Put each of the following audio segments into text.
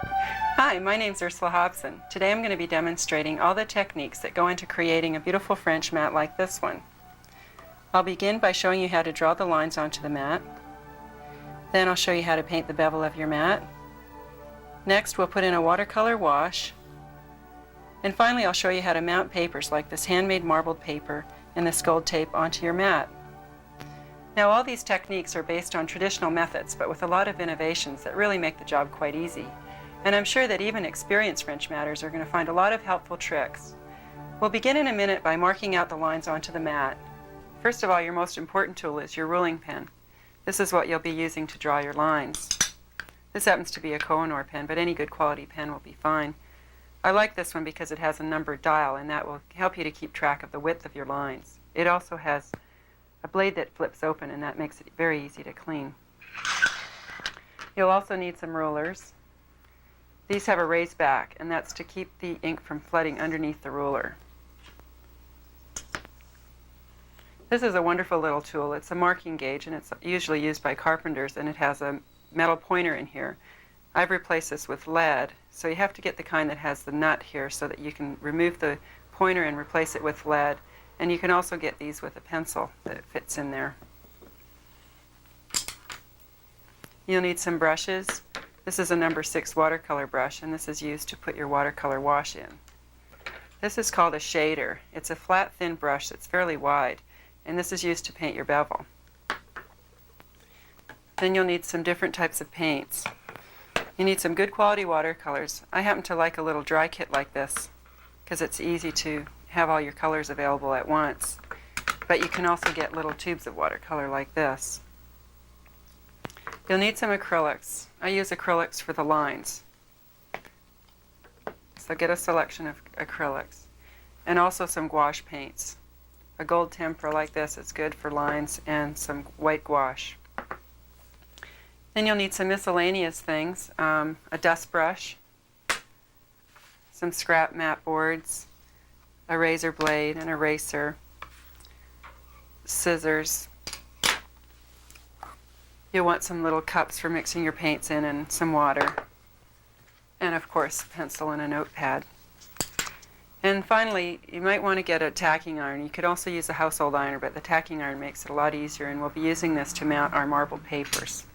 Hi, my name's Ursula Hobson. Today I'm going to be demonstrating all the techniques that go into creating a beautiful French mat like this one. I'll begin by showing you how to draw the lines onto the mat. Then I'll show you how to paint the bevel of your mat. Next we'll put in a watercolor wash. And finally I'll show you how to mount papers like this handmade marbled paper and this gold tape onto your mat. Now all these techniques are based on traditional methods, but with a lot of innovations that really make the job quite easy. And I'm sure that even experienced French matters are going to find a lot of helpful tricks. We'll begin in a minute by marking out the lines onto the mat. First of all, your most important tool is your ruling pen. This is what you'll be using to draw your lines. This happens to be a Koh-i-Noor pen, but any good quality pen will be fine. I like this one because it has a numbered dial, and that will help you to keep track of the width of your lines. It also has a blade that flips open, and that makes it very easy to clean. You'll also need some rulers. These have a raised back, and that's to keep the ink from flooding underneath the ruler. This is a wonderful little tool. It's a marking gauge, and it's usually used by carpenters, and it has a metal pointer in here. I've replaced this with lead, so you have to get the kind that has the nut here so that you can remove the pointer and replace it with lead. And you can also get these with a pencil that fits in there. You'll need some brushes. This is a number 6 watercolor brush, and this is used to put your watercolor wash in. This is called a shader. It's a flat, thin brush that's fairly wide, and this is used to paint your bevel. Then you'll need some different types of paints. You need some good quality watercolors. I happen to like a little dry kit like this because it's easy to have all your colors available at once. But you can also get little tubes of watercolor like this. You'll need some acrylics. I use acrylics for the lines. So get a selection of acrylics. And also some gouache paints. A gold tempera like this is good for lines, and some white gouache. Then you'll need some miscellaneous things. A dust brush, some scrap mat boards, a razor blade, an eraser, scissors. You'll want some little cups for mixing your paints in, and some water. And of course, a pencil and a notepad. And finally, you might want to get a tacking iron. You could also use a household iron, but the tacking iron makes it a lot easier, and we'll be using this to mount our marbled papers.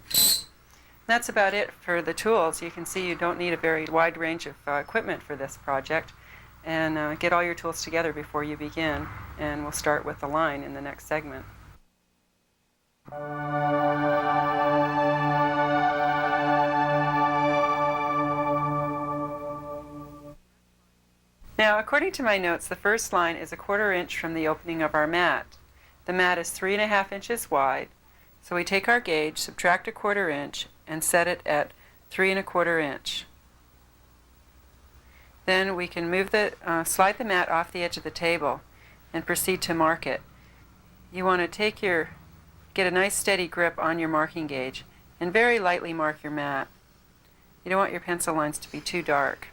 That's about it for the tools. You can see you don't need a very wide range of equipment for this project. And get all your tools together before you begin. And we'll start with the line in the next segment. Now, according to my notes, the first line is 1/4 inch from the opening of our mat. The mat is 3½ inches wide, so we take our gauge, subtract 1/4 inch, and set it at 3¼ inch. Then we can slide the mat off the edge of the table and proceed to mark it. You want to get a nice steady grip on your marking gauge and very lightly mark your mat. You don't want your pencil lines to be too dark.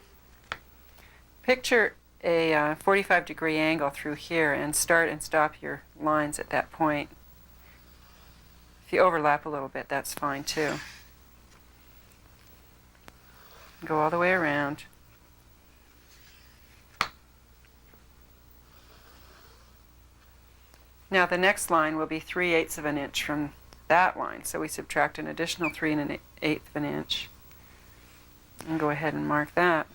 Picture a 45-degree angle through here and start and stop your lines at that point. If you overlap a little bit, that's fine too. Go all the way around. Now the next line will be 3/8 of an inch from that line, so we subtract an additional 3⅛ of an inch. And go ahead and mark that.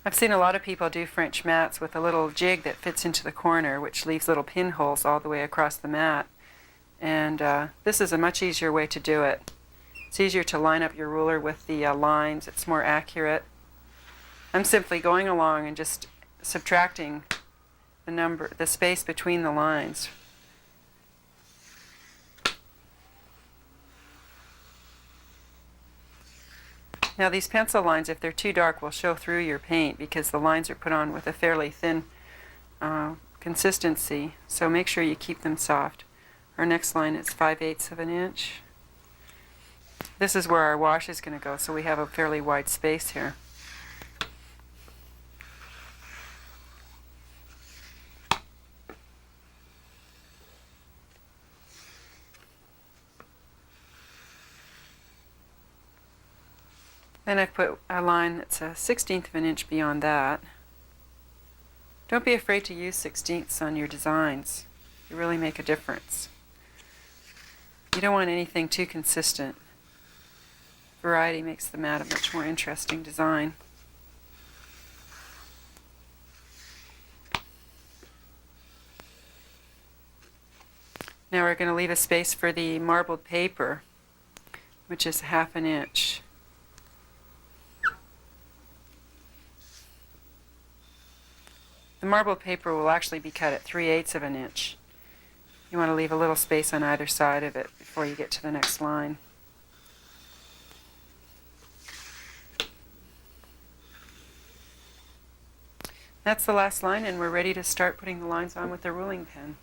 I've seen a lot of people do French mats with a little jig that fits into the corner, which leaves little pinholes all the way across the mat. And this is a much easier way to do it. It's easier to line up your ruler with the lines. It's more accurate. I'm simply going along and just subtracting the space between the lines. Now these pencil lines, if they're too dark, will show through your paint because the lines are put on with a fairly thin consistency, so make sure you keep them soft. Our next line is 5/8 of an inch. This is where our wash is going to go, so we have a fairly wide space here. Then I put a line that's a 1/16 of an inch beyond that. Don't be afraid to use 1/16ths on your designs. They really make a difference. You don't want anything too consistent. Variety makes the mat a much more interesting design. Now we're going to leave a space for the marbled paper, which is 1/2 an inch. The marbled paper will actually be cut at 3/8 of an inch. You want to leave a little space on either side of it before you get to the next line. That's the last line, and we're ready to start putting the lines on with the ruling pen.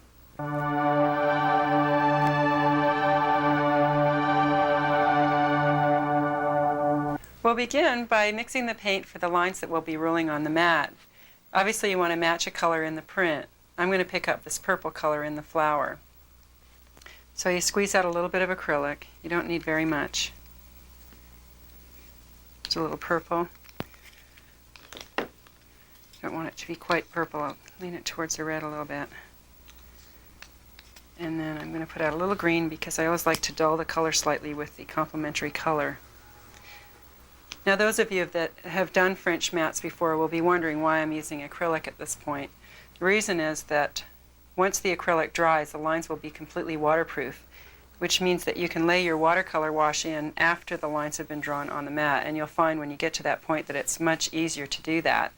We'll begin by mixing the paint for the lines that we'll be ruling on the mat. Obviously you want to match a color in the print. I'm going to pick up this purple color in the flower. So you squeeze out a little bit of acrylic. You don't need very much. It's a little purple. Don't want it to be quite purple. I'll lean it towards the red a little bit. And then I'm going to put out a little green because I always like to dull the color slightly with the complementary color. Now those of you that have done French mats before will be wondering why I'm using acrylic at this point. The reason is that once the acrylic dries, the lines will be completely waterproof, which means that you can lay your watercolor wash in after the lines have been drawn on the mat, and you'll find when you get to that point that it's much easier to do that.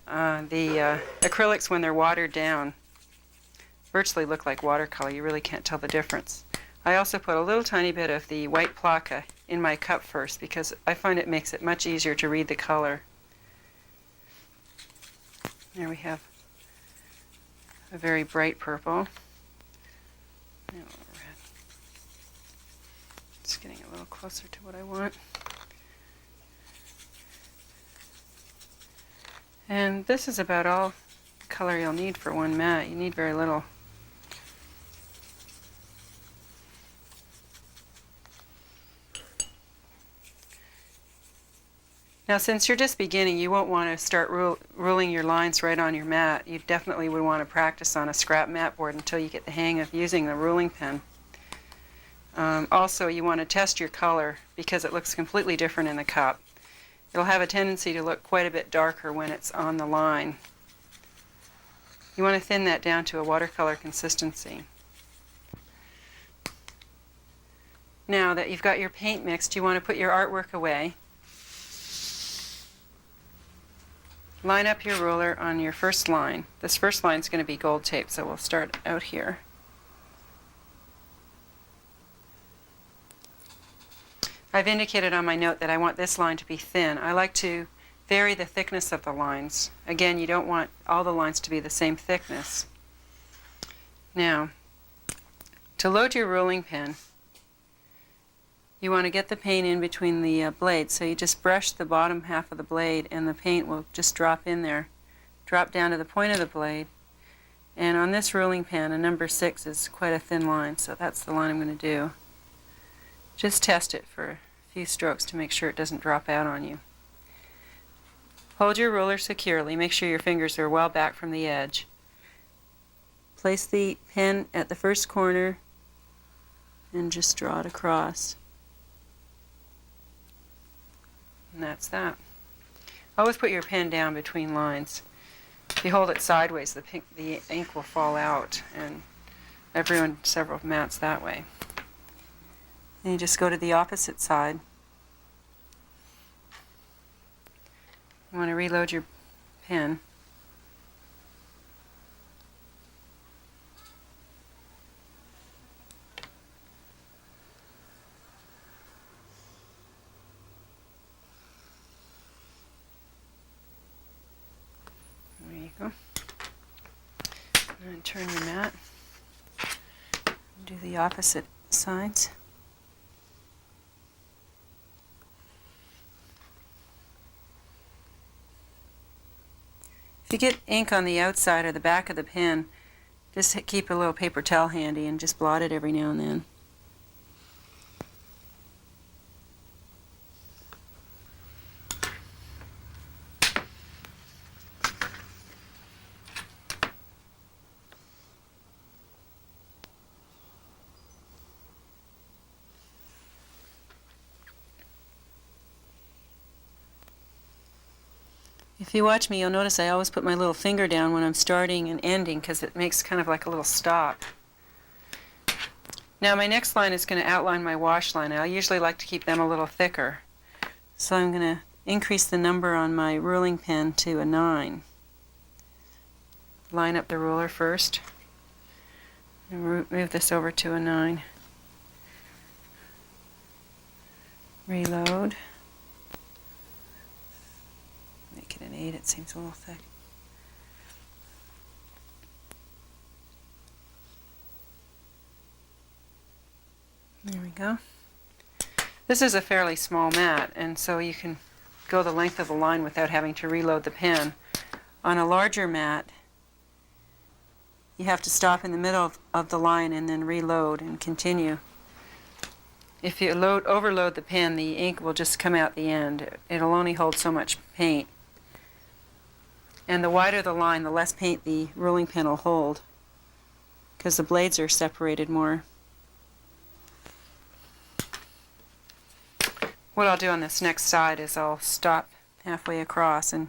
The acrylics, when they're watered down, virtually look like watercolor. You really can't tell the difference. I also put a little tiny bit of the white placa in my cup first because I find it makes it much easier to read the color. There we have a very bright purple. And a little red. It's getting a little closer to what I want. And this is about all the color you'll need for one mat. You need very little. Now since you're just beginning, you won't want to start ruling your lines right on your mat. You definitely would want to practice on a scrap mat board until you get the hang of using the ruling pen. Also, you want to test your color because it looks completely different in the cup. It'll have a tendency to look quite a bit darker when it's on the line. You want to thin that down to a watercolor consistency. Now that you've got your paint mixed, you want to put your artwork away. Line up your ruler on your first line. This first line is going to be gold tape, so we'll start out here. I've indicated on my note that I want this line to be thin. I like to vary the thickness of the lines. Again, you don't want all the lines to be the same thickness. Now, to load your ruling pen, you want to get the paint in between the blades. So you just brush the bottom half of the blade and the paint will just drop in there. Drop down to the point of the blade. And on this ruling pen, a number 6 is quite a thin line, so that's the line I'm going to do. Just test it for a few strokes to make sure it doesn't drop out on you. Hold your ruler securely. Make sure your fingers are well back from the edge. Place the pen at the first corner and just draw it across. And that's that. Always put your pen down between lines. If you hold it sideways, the ink will fall out, and I've ruined several mats that way. Then you just go to the opposite side. You want to reload your pen. There you go. And turn your mat. Do the opposite sides. If you get ink on the outside or the back of the pen, just keep a little paper towel handy and just blot it every now and then. If you watch me, you'll notice I always put my little finger down when I'm starting and ending because it makes kind of like a little stop. Now my next line is going to outline my wash line. I usually like to keep them a little thicker. So I'm going to increase the number on my ruling pen to a 9. Line up the ruler first. And move this over to a 9. Reload. Make it an 8, it seems a little thick. There we go. This is a fairly small mat, and so you can go the length of the line without having to reload the pen. On a larger mat, you have to stop in the middle of the line and then reload and continue. If you overload the pen, the ink will just come out the end. It'll only hold so much paint. And the wider the line, the less paint the ruling pen will hold, because the blades are separated more. What I'll do on this next side is I'll stop halfway across and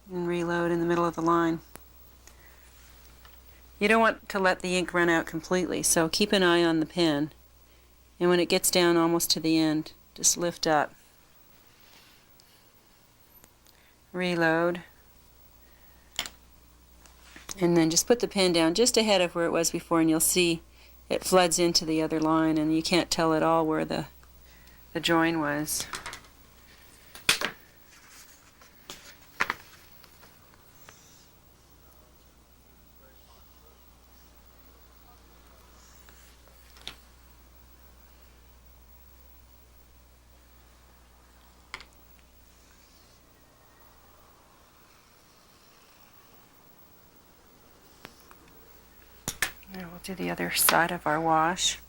reload in the middle of the line. You don't want to let the ink run out completely, so keep an eye on the pen. And when it gets down almost to the end, just lift up. Reload. And then just put the pen down just ahead of where it was before, and you'll see it floods into the other line, and you can't tell at all where the join was. Now we'll do the other side of our wash.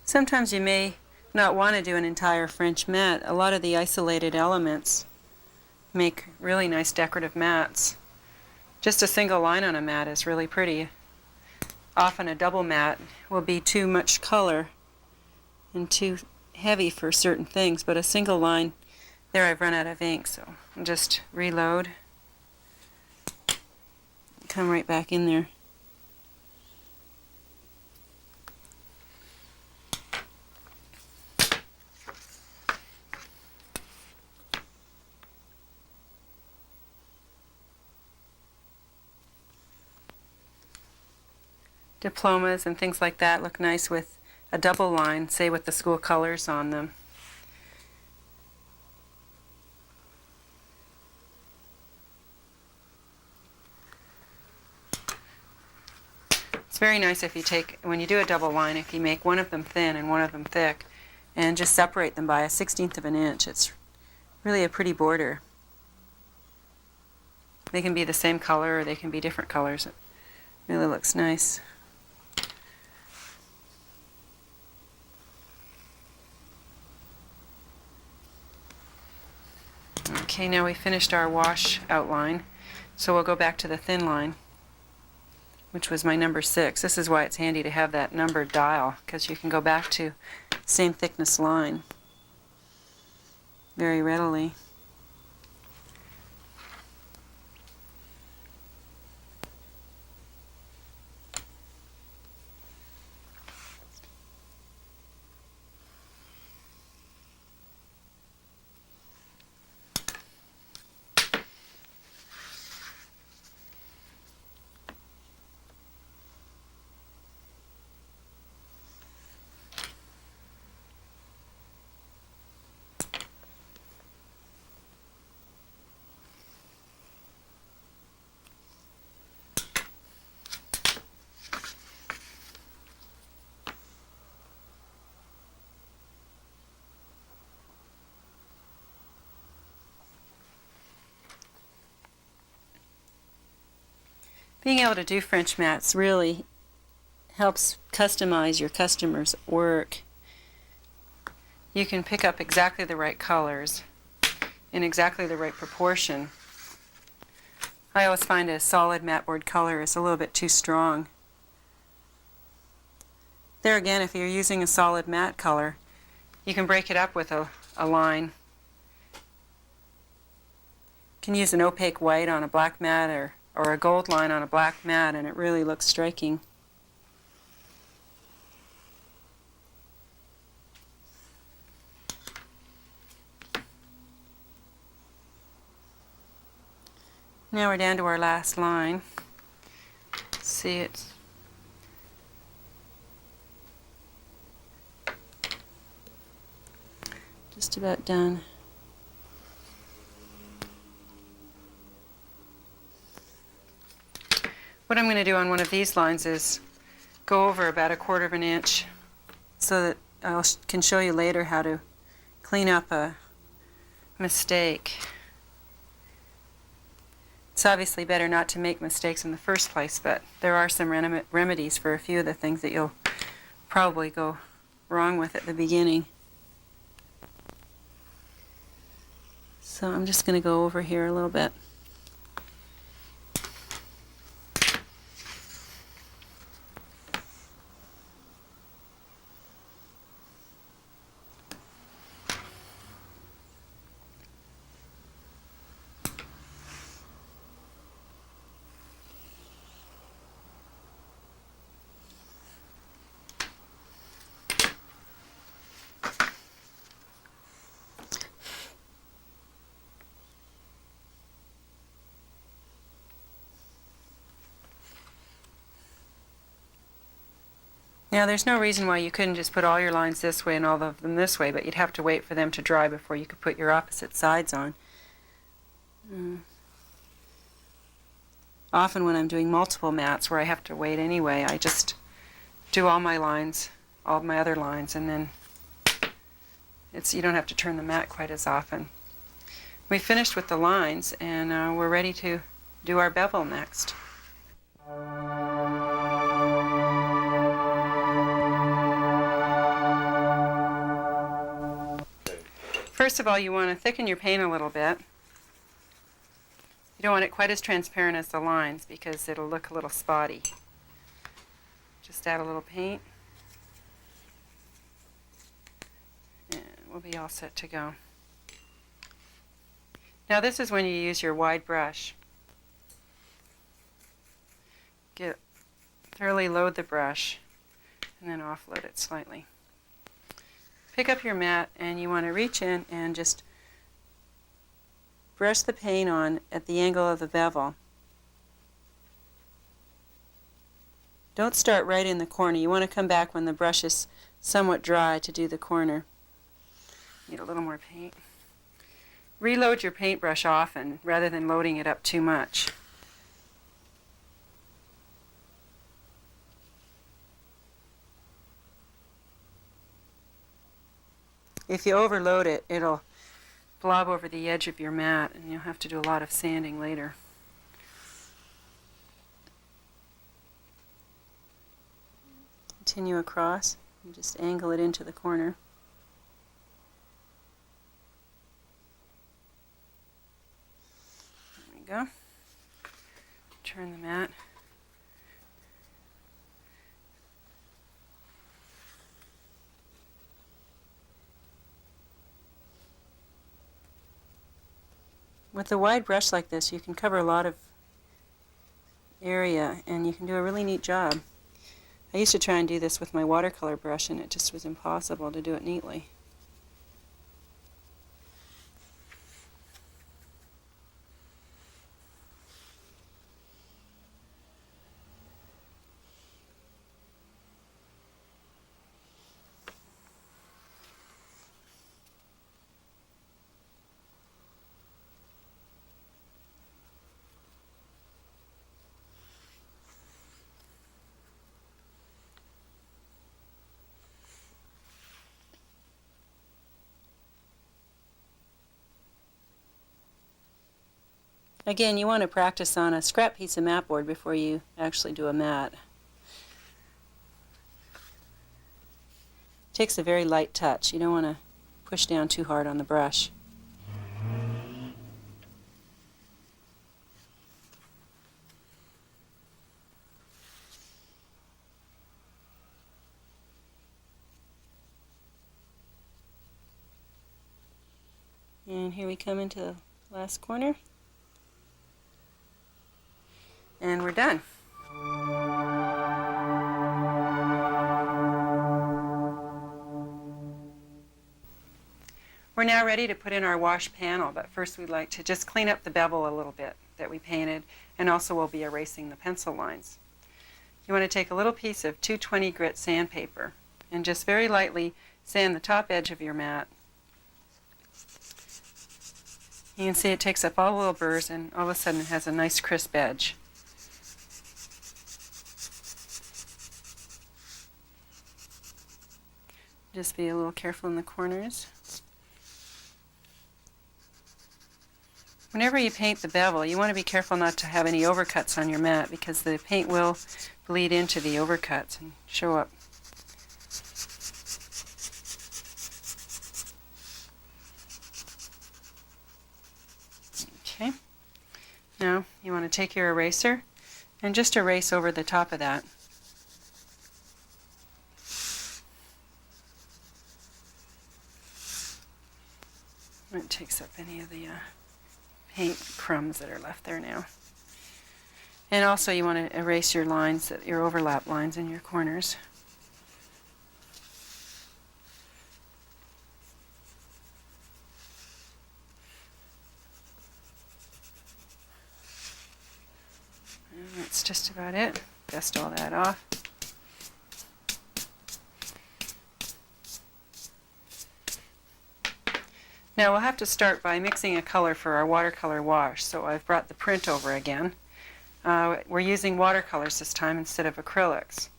Sometimes you may not want to do an entire French mat. A lot of the isolated elements make really nice decorative mats. Just a single line on a mat is really pretty. Often a double mat will be too much color and too heavy for certain things, but a single line, there I've run out of ink, so I'll just reload. Come right back in there. Diplomas and things like that look nice with a double line, say with the school colors on them. It's very nice if you take, when you do a double line, if you make one of them thin and one of them thick, and just separate them by a 1/16 of an inch. It's really a pretty border. They can be the same color or they can be different colors. It really looks nice. Okay, now we finished our wash outline, so we'll go back to the thin line, which was my number 6. This is why it's handy to have that numbered dial, because you can go back to same thickness line very readily. Being able to do French mats really helps customize your customer's work. You can pick up exactly the right colors in exactly the right proportion. I always find a solid mat board color is a little bit too strong. There again, if you're using a solid matte color, you can break it up with a line. You can use an opaque white on a black mat or a gold line on a black mat, and it really looks striking. Now we're down to our last line. See, it's just about done. What I'm going to do on one of these lines is go over about 1/4 of an inch so that I can show you later how to clean up a mistake. It's obviously better not to make mistakes in the first place, but there are some remedies for a few of the things that you'll probably go wrong with at the beginning. So I'm just going to go over here a little bit. Now there's no reason why you couldn't just put all your lines this way and all of them this way, but you'd have to wait for them to dry before you could put your opposite sides on. Often when I'm doing multiple mats where I have to wait anyway, I just do all my lines, all my other lines, and then you don't have to turn the mat quite as often. We finished with the lines, and we're ready to do our bevel next. First of all, you want to thicken your paint a little bit. You don't want it quite as transparent as the lines because it'll look a little spotty. Just add a little paint, and we'll be all set to go. Now this is when you use your wide brush. Thoroughly load the brush and then offload it slightly. Pick up your mat and you want to reach in and just brush the paint on at the angle of the bevel. Don't start right in the corner. You want to come back when the brush is somewhat dry to do the corner. Need a little more paint. Reload your paintbrush often rather than loading it up too much. If you overload it, it'll blob over the edge of your mat and you'll have to do a lot of sanding later. Continue across and just angle it into the corner. There we go. Turn the mat. With a wide brush like this, you can cover a lot of area and you can do a really neat job. I used to try and do this with my watercolor brush and it just was impossible to do it neatly. Again, you want to practice on a scrap piece of mat board before you actually do a mat. It takes a very light touch. You don't want to push down too hard on the brush. And here we come into the last corner. And we're done. We're now ready to put in our wash panel, but first we'd like to just clean up the bevel a little bit that we painted, and also we'll be erasing the pencil lines. You want to take a little piece of 220 grit sandpaper and just very lightly sand the top edge of your mat. You can see it takes up all the little burrs, and all of a sudden it has a nice crisp edge. Just be a little careful in the corners. Whenever you paint the bevel, you want to be careful not to have any overcuts on your mat, because the paint will bleed into the overcuts and show up. Okay. Now you want to take your eraser and just erase over the top of that. It takes up any of the paint crumbs that are left there now. And also you want to erase your lines, your overlap lines in your corners. And that's just about it. Dust all that off. Now we'll have to start by mixing a color for our watercolor wash. So I've brought the print over again. We're using watercolors this time instead of acrylics.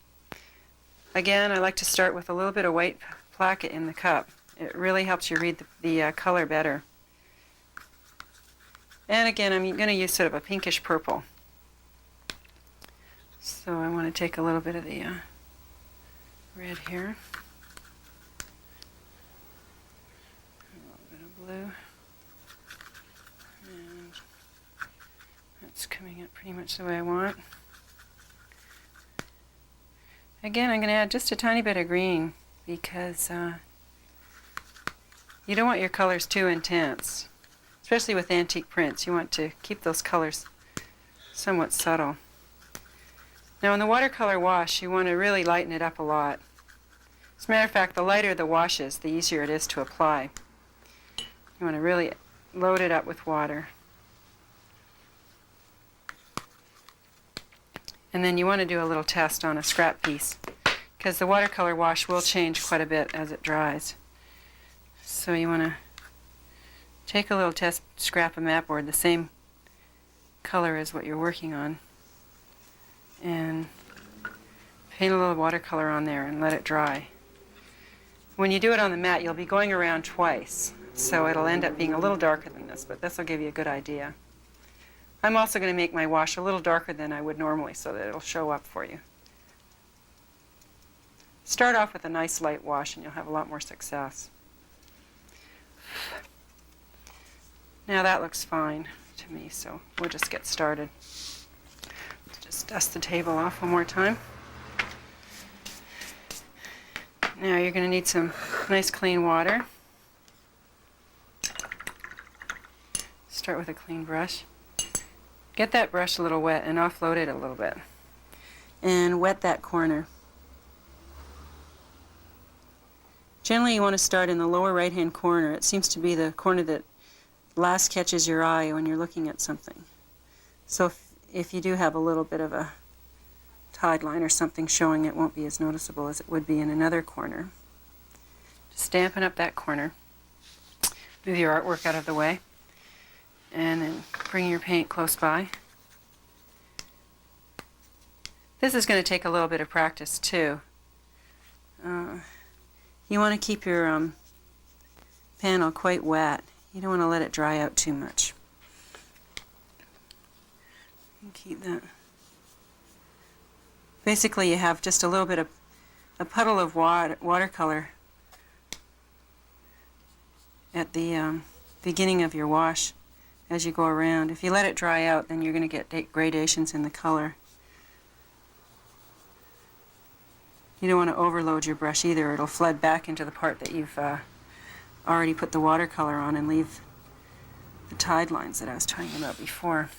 Again, I like to start with a little bit of white placket in the cup. It really helps you read the color better. And again, I'm going to use sort of a pinkish purple. So I want to take a little bit of the red here. Blue, and that's coming up pretty much the way I want. Again, I'm going to add just a tiny bit of green, because you don't want your colors too intense, especially with antique prints. You want to keep those colors somewhat subtle. Now in the watercolor wash, you want to really lighten it up a lot. As a matter of fact, the lighter the wash is, the easier it is to apply. You want to really load it up with water. And then you want to do a little test on a scrap piece, because the watercolor wash will change quite a bit as it dries. So you want to take a little test scrap of mat board, the same color as what you're working on, and paint a little watercolor on there and let it dry. When you do it on the mat, you'll be going around twice. So it'll end up being a little darker than this, but this will give you a good idea. I'm also going to make my wash a little darker than I would normally so that it'll show up for you. Start off with a nice light wash and you'll have a lot more success. Now that looks fine to me, so we'll just get started. Just dust the table off one more time. Now you're going to need some nice clean water. Start with a clean brush. Get that brush a little wet and offload it a little bit. And wet that corner. Generally you want to start in the lower right hand corner. It seems to be the corner that last catches your eye when you're looking at something. So if you do have a little bit of a tide line or something showing, it won't be as noticeable as it would be in another corner. Just dampen up that corner. Move your artwork out of the way. And then bring your paint close by. This is going to take a little bit of practice too. You want to keep your panel quite wet. You don't want to let it dry out too much. And keep that. Basically, you have just a little bit of a puddle of watercolor at the beginning of your wash as you go around. If you let it dry out, then you're going to get gradations in the color. You don't want to overload your brush either. It'll flood back into the part that you've already put the watercolor on and leave the tide lines that I was talking about before.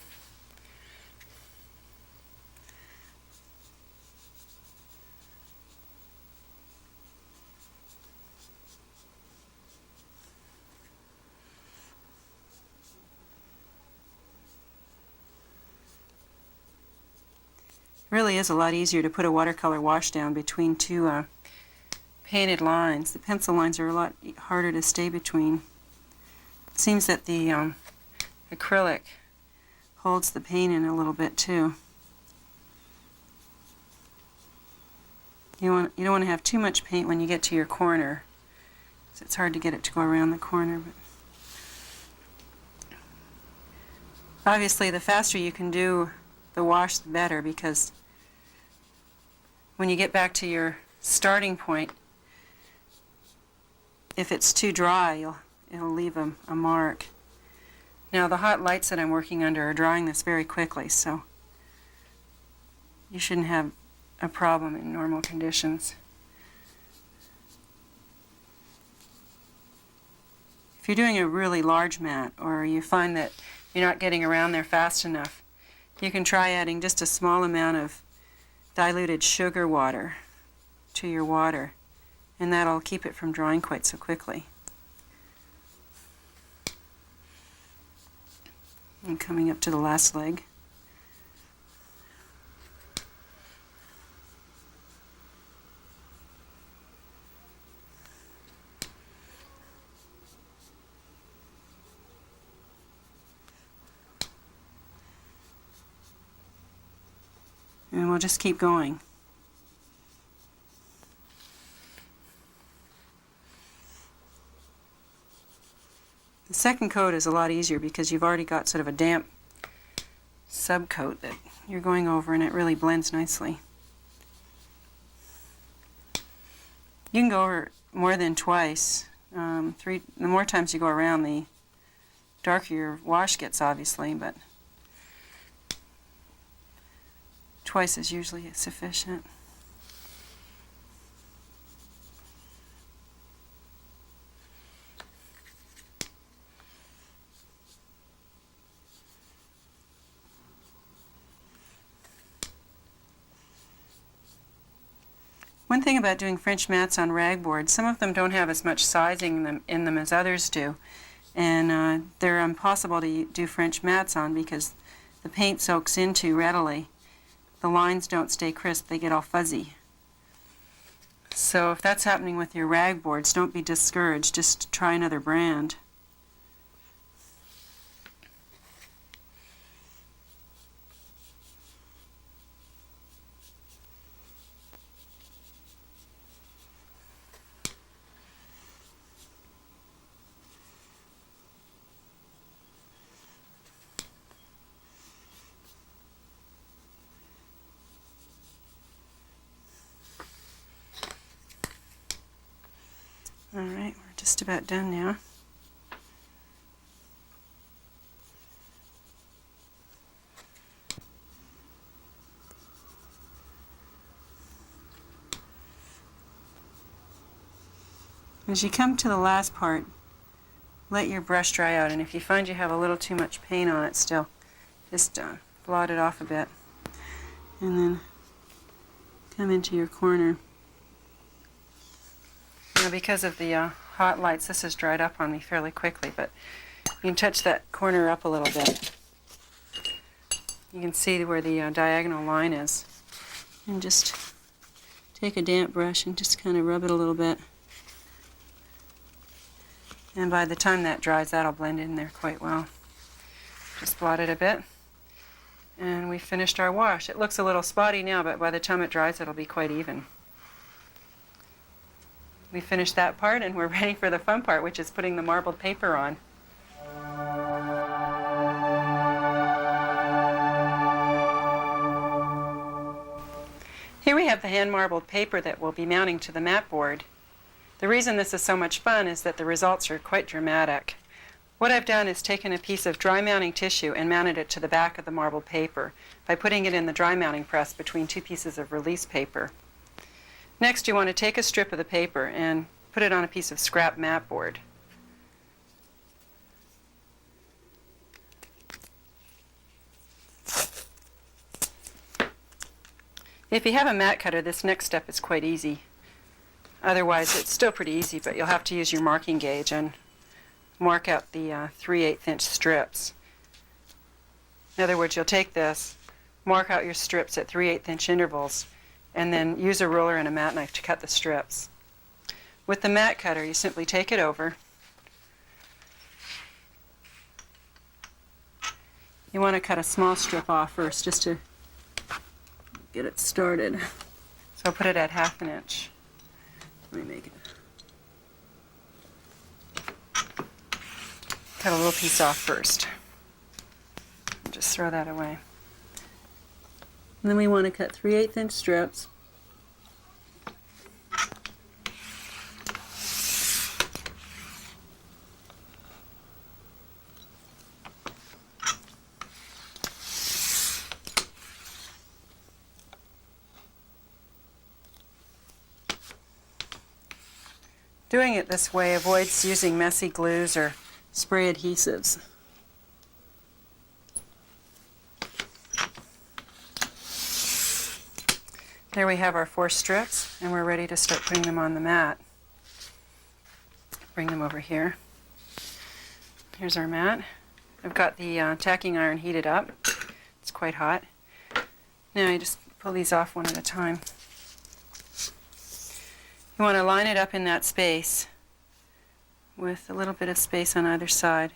It really is a lot easier to put a watercolor wash down between two painted lines. The pencil lines are a lot harder to stay between. It seems that the acrylic holds the paint in a little bit too. You don't want to have too much paint when you get to your corner, so it's hard to get it to go around the corner. But obviously, the faster you can do the wash, the better, because when you get back to your starting point, if it's too dry, it'll leave a mark. Now, the hot lights that I'm working under are drying this very quickly, so you shouldn't have a problem in normal conditions. If you're doing a really large mat, or you find that you're not getting around there fast enough, you can try adding just a small amount of diluted sugar water to your water, and that'll keep it from drying quite so quickly. And coming up to the last leg. And we'll just keep going. The second coat is a lot easier because you've already got sort of a damp subcoat that you're going over, and it really blends nicely. You can go over it more than twice. The more times you go around, the darker your wash gets, obviously, but twice is usually sufficient. One thing about doing French mats on ragboard, some of them don't have as much sizing in them as others do, and they're impossible to do French mats on because the paint soaks in too readily. The lines don't stay crisp, they get all fuzzy. So if that's happening with your ragboards, don't be discouraged, just try another brand. Alright, we're just about done now. As you come to the last part, let your brush dry out, and if you find you have a little too much paint on it still, just blot it off a bit, and then come into your corner. Now, because of the hot lights, this has dried up on me fairly quickly, but you can touch that corner up a little bit. You can see where the diagonal line is. And just take a damp brush and just kind of rub it a little bit. And by the time that dries, that'll blend in there quite well. Just blot it a bit. And we finished our wash. It looks a little spotty now, but by the time it dries, it'll be quite even. We finished that part, and we're ready for the fun part, which is putting the marbled paper on. have the hand marbled paper that we'll be mounting to the mat board. The reason this is so much fun is that the results are quite dramatic. What I've done is taken a piece of dry mounting tissue and mounted it to the back of the marbled paper by putting it in the dry mounting press between two pieces of release paper. Next, you want to take a strip of the paper and put it on a piece of scrap mat board. If you have a mat cutter, this next step is quite easy. Otherwise, it's still pretty easy, but you'll have to use your marking gauge and mark out the 3/8 inch strips. In other words, you'll take this, mark out your strips at 3/8 inch intervals, and then use a ruler and a mat knife to cut the strips. With the mat cutter, you simply take it over. You want to cut a small strip off first just to get it started. So I'll put it at 1/2 inch. Let me make it. Cut a little piece off first. Just throw that away. And then we want to cut 3/8 inch strips. Doing it this way avoids using messy glues or spray adhesives. There we have our 4 strips, and we're ready to start putting them on the mat. Bring them over here. Here's our mat. I've got the tacking iron heated up. It's quite hot. Now you just pull these off one at a time. You want to line it up in that space with a little bit of space on either side.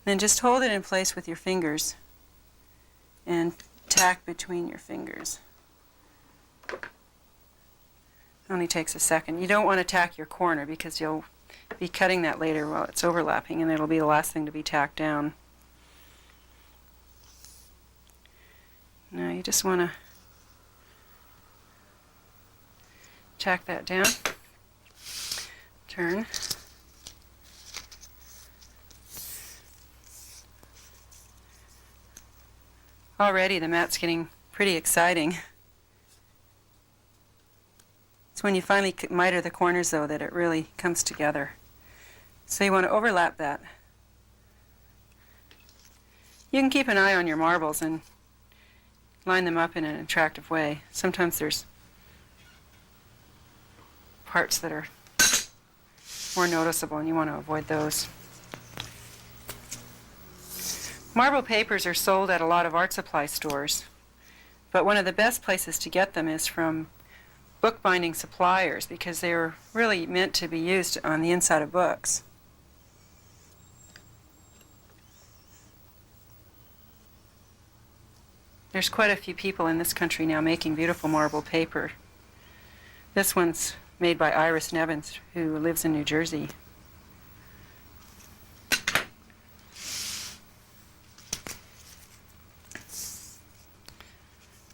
Then just hold it in place with your fingers and tack between your fingers. It only takes a second. You don't want to tack your corner because you'll be cutting that later while it's overlapping, and it'll be the last thing to be tacked down. Now you just want to tack that down. Turn. Already the mat's getting pretty exciting. It's when you finally miter the corners, though, that it really comes together. So you want to overlap that. You can keep an eye on your marbles and line them up in an attractive way. Sometimes there's parts that are more noticeable, and you want to avoid those. Marble papers are sold at a lot of art supply stores, but one of the best places to get them is from bookbinding suppliers, because they're really meant to be used on the inside of books. There's quite a few people in this country now making beautiful marble paper. This one's made by Iris Nevins, who lives in New Jersey.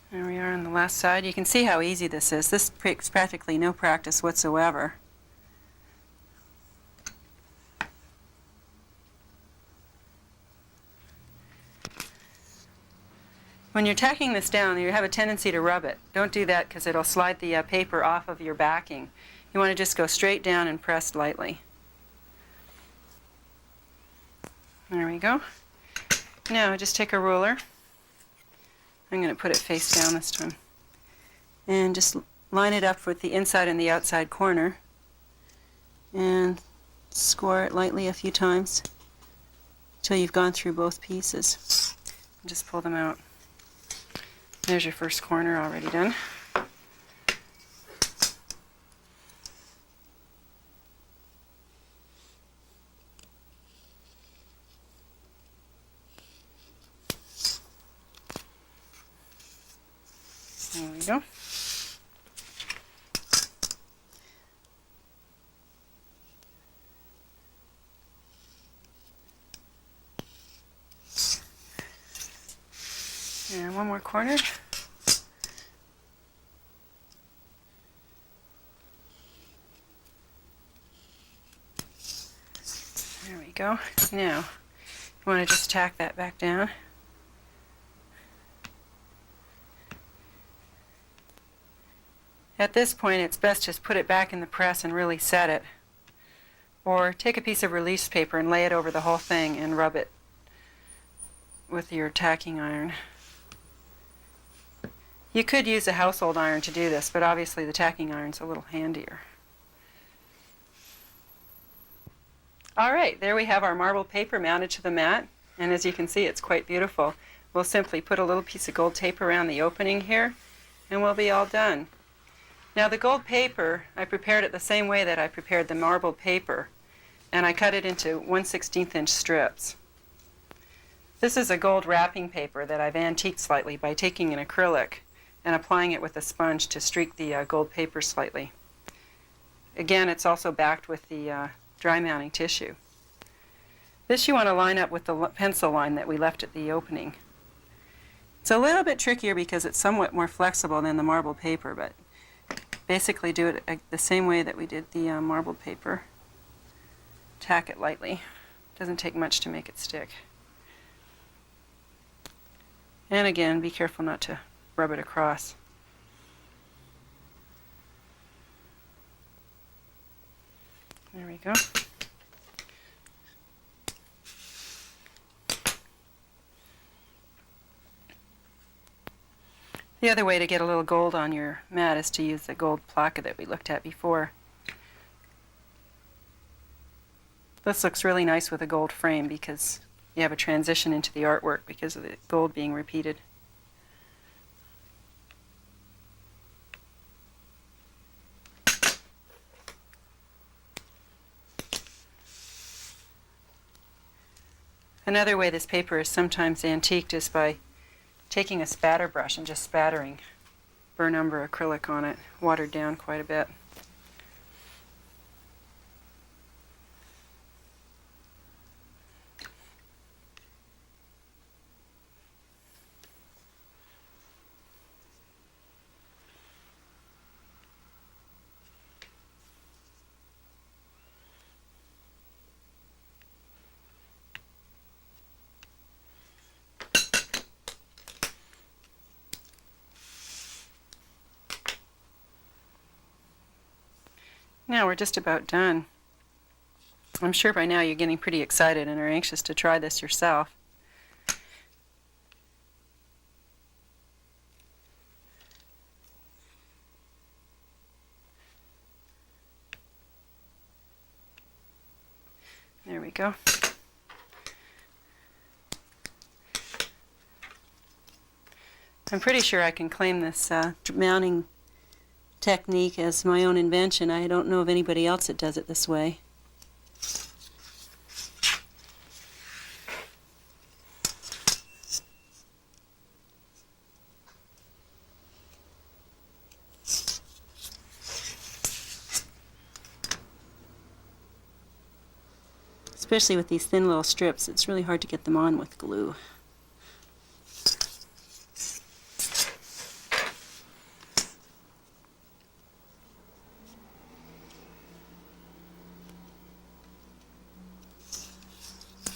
There we are on the last side. You can see how easy this is. This takes practically no practice whatsoever. When you're tacking this down, you have a tendency to rub it. Don't do that because it'll slide the paper off of your backing. You want to just go straight down and press lightly. There we go. Now just take a ruler. I'm going to put it face down this time. And just line it up with the inside and the outside corner. And score it lightly a few times until you've gone through both pieces. And just pull them out. There's your first corner already done. There we go. And one more corner. we go. Now, you want to just tack that back down. At this point, it's best just put it back in the press and really set it. Or take a piece of release paper and lay it over the whole thing and rub it with your tacking iron. You could use a household iron to do this, but obviously the tacking iron's a little handier. Alright, there we have our marbled paper mounted to the mat, and as you can see, it's quite beautiful. We'll simply put a little piece of gold tape around the opening here, and we'll be all done. Now the gold paper, I prepared it the same way that I prepared the marbled paper, and I cut it into 1/16 inch strips. This is a gold wrapping paper that I've antiqued slightly by taking an acrylic and applying it with a sponge to streak the gold paper slightly. Again, it's also backed with the dry mounting tissue. This you want to line up with the pencil line that we left at the opening. It's a little bit trickier because it's somewhat more flexible than the marbled paper, but basically do it the same way that we did the marbled paper. Tack it lightly. Doesn't take much to make it stick. And again, be careful not to rub it across. There we go. The other way to get a little gold on your mat is to use the gold placa that we looked at before. This looks really nice with a gold frame because you have a transition into the artwork because of the gold being repeated. Another way this paper is sometimes antiqued is by taking a spatter brush and just spattering burnt umber acrylic on it, watered down quite a bit. Now we're just about done. I'm sure by now you're getting pretty excited and are anxious to try this yourself. There we go. I'm pretty sure I can claim this mounting technique as my own invention. I don't know of anybody else that does it this way. Especially with these thin little strips, it's really hard to get them on with glue.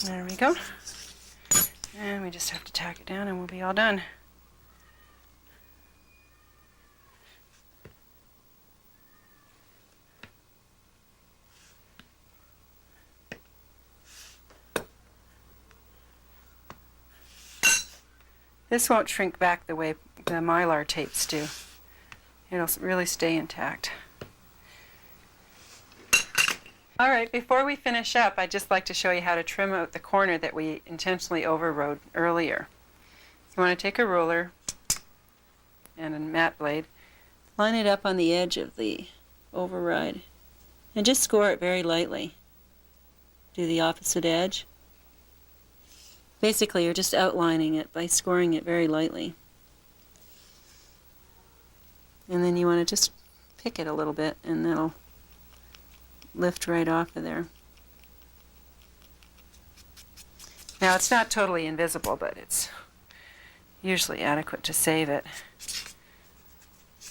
There we go. And we just have to tack it down and we'll be all done. This won't shrink back the way the Mylar tapes do. It'll really stay intact. Alright, before we finish up, I'd just like to show you how to trim out the corner that we intentionally overrode earlier. You want to take a ruler and a mat blade, line it up on the edge of the override, and just score it very lightly. Do the opposite edge. Basically, you're just outlining it by scoring it very lightly. And then you want to just pick it a little bit, and that'll lift right off of there. Now, it's not totally invisible, but it's usually adequate to save it.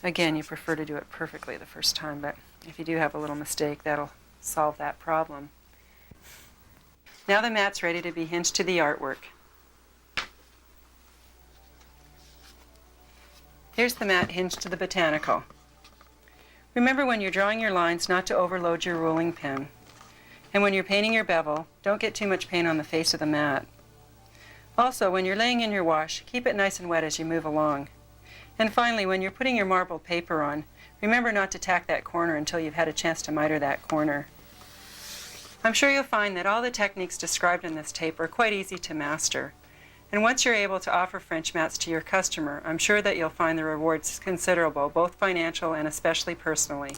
Again, you prefer to do it perfectly the first time, but if you do have a little mistake, that'll solve that problem. Now the mat's ready to be hinged to the artwork. Here's the mat hinged to the botanical. Remember when you're drawing your lines not to overload your ruling pen. And when you're painting your bevel, don't get too much paint on the face of the mat. Also, when you're laying in your wash, keep it nice and wet as you move along. And finally, when you're putting your marbled paper on, remember not to tack that corner until you've had a chance to miter that corner. I'm sure you'll find that all the techniques described in this tape are quite easy to master. And once you're able to offer French mats to your customer, I'm sure that you'll find the rewards considerable, both financial and especially personally.